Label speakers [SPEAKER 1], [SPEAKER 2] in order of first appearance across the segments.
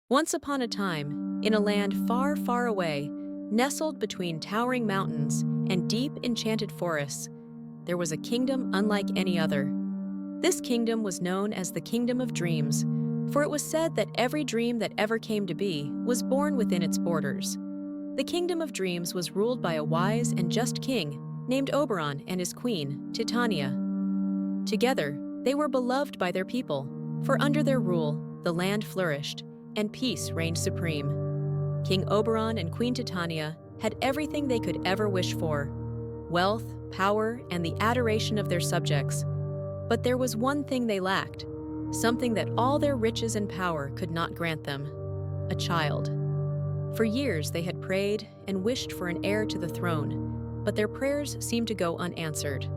[SPEAKER 1] Once upon a time, in a land far, far away, nestled between towering mountains and deep, enchanted forests, there was a kingdom unlike any other. This kingdom was known as the Kingdom of Dreams, for it was said that every dream that ever came to be was born within its borders. The Kingdom of Dreams was ruled by a wise and just king named Oberon and his queen, Titania. Together, they were beloved by their people, for under their rule, the land flourished and peace reigned supreme. King Oberon and Queen Titania had everything they could ever wish for: wealth, power, and the adoration of their subjects. But there was one thing they lacked, something that all their riches and power could not grant them: a child. For years they had prayed and wished for an heir to the throne, but their prayers seemed to go unanswered.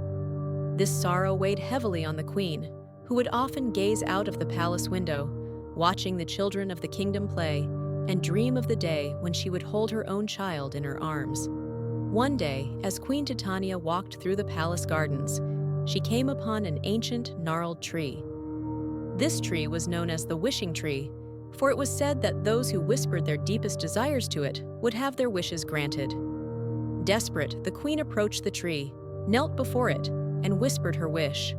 [SPEAKER 1] This sorrow weighed heavily on the queen, who would often gaze out of the palace window, watching the children of the kingdom play, and dream of the day when she would hold her own child in her arms. One day, as Queen Titania walked through the palace gardens, she came upon an ancient, gnarled tree. This tree was known as the wishing tree, for it was said that those who whispered their deepest desires to it would have their wishes granted. Desperate, the queen approached the tree, knelt before it, and whispered her wish.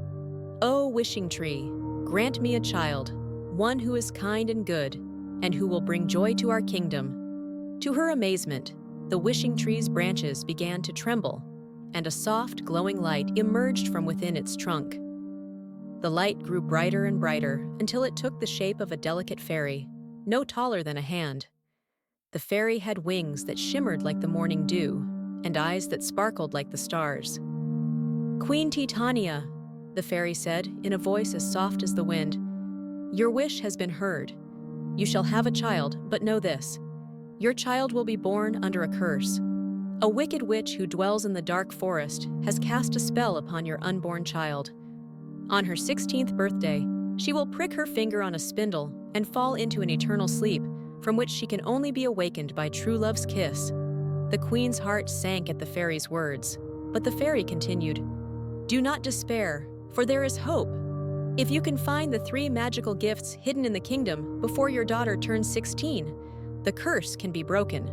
[SPEAKER 1] "O wishing tree, grant me a child, one who is kind and good, and who will bring joy to our kingdom." To her amazement, the wishing tree's branches began to tremble, and a soft, glowing light emerged from within its trunk. The light grew brighter and brighter until it took the shape of a delicate fairy, no taller than a hand. The fairy had wings that shimmered like the morning dew, and eyes that sparkled like the stars. "Queen Titania," the fairy said in a voice as soft as the wind, "your wish has been heard. You shall have a child, but know this: your child will be born under a curse. A wicked witch who dwells in the dark forest has cast a spell upon your unborn child. On her 16th birthday, she will prick her finger on a spindle and fall into an eternal sleep from which she can only be awakened by true love's kiss." The queen's heart sank at the fairy's words, but the fairy continued, "Do not despair, for there is hope. If you can find the 3 magical gifts hidden in the kingdom before your daughter turns 16, the curse can be broken."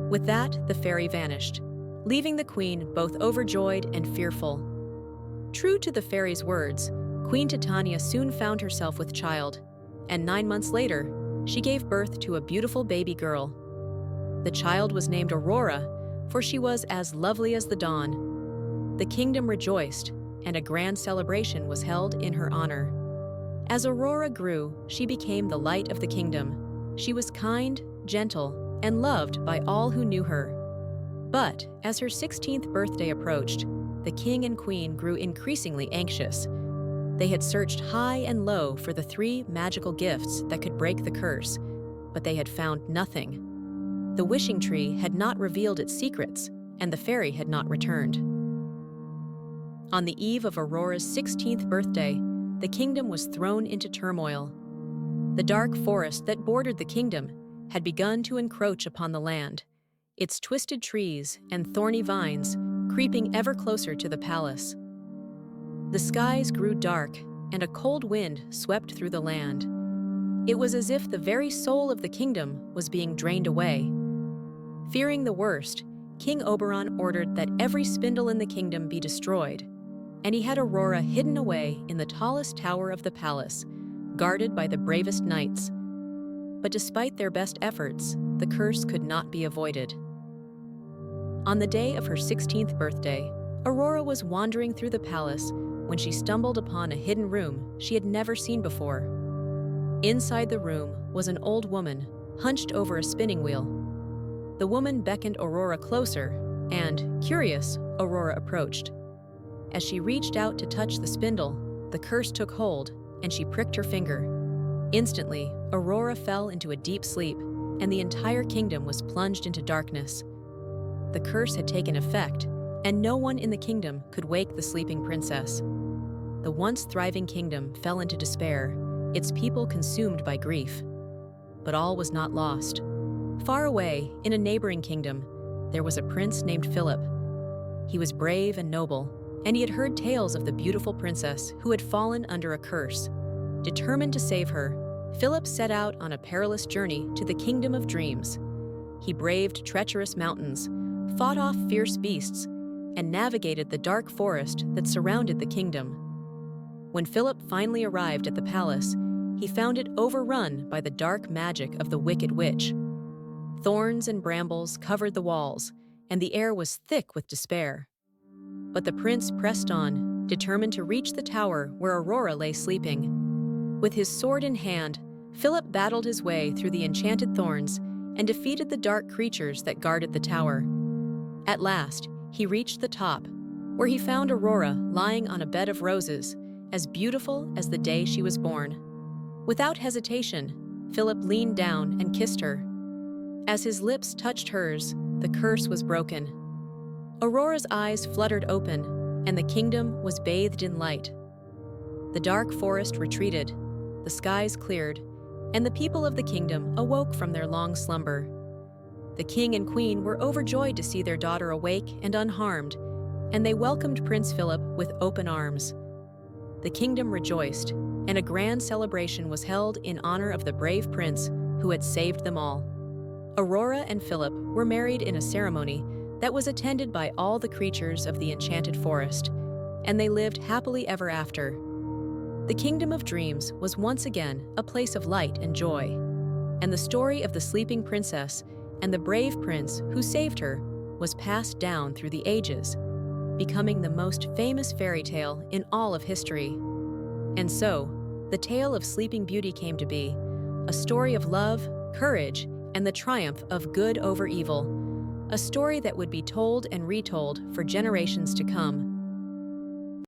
[SPEAKER 1] With that, the fairy vanished, leaving the queen both overjoyed and fearful. True to the fairy's words, Queen Titania soon found herself with child, and 9 months later, she gave birth to a beautiful baby girl. The child was named Aurora, for she was as lovely as the dawn. The kingdom rejoiced, and a grand celebration was held in her honor. As Aurora grew, she became the light of the kingdom. She was kind, gentle, and loved by all who knew her. But as her 16th birthday approached, the king and queen grew increasingly anxious. They had searched high and low for the 3 magical gifts that could break the curse, but they had found nothing. The wishing tree had not revealed its secrets, and the fairy had not returned. On the eve of Aurora's 16th birthday, the kingdom was thrown into turmoil. The dark forest that bordered the kingdom had begun to encroach upon the land, its twisted trees and thorny vines creeping ever closer to the palace. The skies grew dark, and a cold wind swept through the land. It was as if the very soul of the kingdom was being drained away. Fearing the worst, King Oberon ordered that every spindle in the kingdom be destroyed, and he had Aurora hidden away in the tallest tower of the palace, guarded by the bravest knights. But despite their best efforts, the curse could not be avoided. On the day of her 16th birthday, Aurora was wandering through the palace when she stumbled upon a hidden room she had never seen before. Inside the room was an old woman, hunched over a spinning wheel. The woman beckoned Aurora closer, and, curious, Aurora approached. As she reached out to touch the spindle, the curse took hold, and she pricked her finger. Instantly, Aurora fell into a deep sleep, and the entire kingdom was plunged into darkness. The curse had taken effect, and no one in the kingdom could wake the sleeping princess. The once thriving kingdom fell into despair, its people consumed by grief. But all was not lost. Far away, in a neighboring kingdom, there was a prince named Philip. He was brave and noble, and he had heard tales of the beautiful princess who had fallen under a curse. Determined to save her, Philip set out on a perilous journey to the kingdom of dreams. He braved treacherous mountains, fought off fierce beasts, and navigated the dark forest that surrounded the kingdom. When Philip finally arrived at the palace, he found it overrun by the dark magic of the wicked witch. Thorns and brambles covered the walls, and the air was thick with despair. But the prince pressed on, determined to reach the tower where Aurora lay sleeping. With his sword in hand, Philip battled his way through the enchanted thorns and defeated the dark creatures that guarded the tower. At last, he reached the top, where he found Aurora lying on a bed of roses, as beautiful as the day she was born. Without hesitation, Philip leaned down and kissed her. As his lips touched hers, the curse was broken. Aurora's eyes fluttered open, and the kingdom was bathed in light. The dark forest retreated, the skies cleared, and the people of the kingdom awoke from their long slumber. The king and queen were overjoyed to see their daughter awake and unharmed, and they welcomed Prince Philip with open arms. The kingdom rejoiced, and a grand celebration was held in honor of the brave prince who had saved them all. Aurora and Philip were married in a ceremony that was attended by all the creatures of the enchanted forest, and they lived happily ever after. The kingdom of dreams was once again a place of light and joy, and the story of the sleeping princess and the brave prince who saved her was passed down through the ages, becoming the most famous fairy tale in all of history. And so, the tale of Sleeping Beauty came to be, a story of love, courage, and the triumph of good over evil, a story that would be told and retold for generations to come,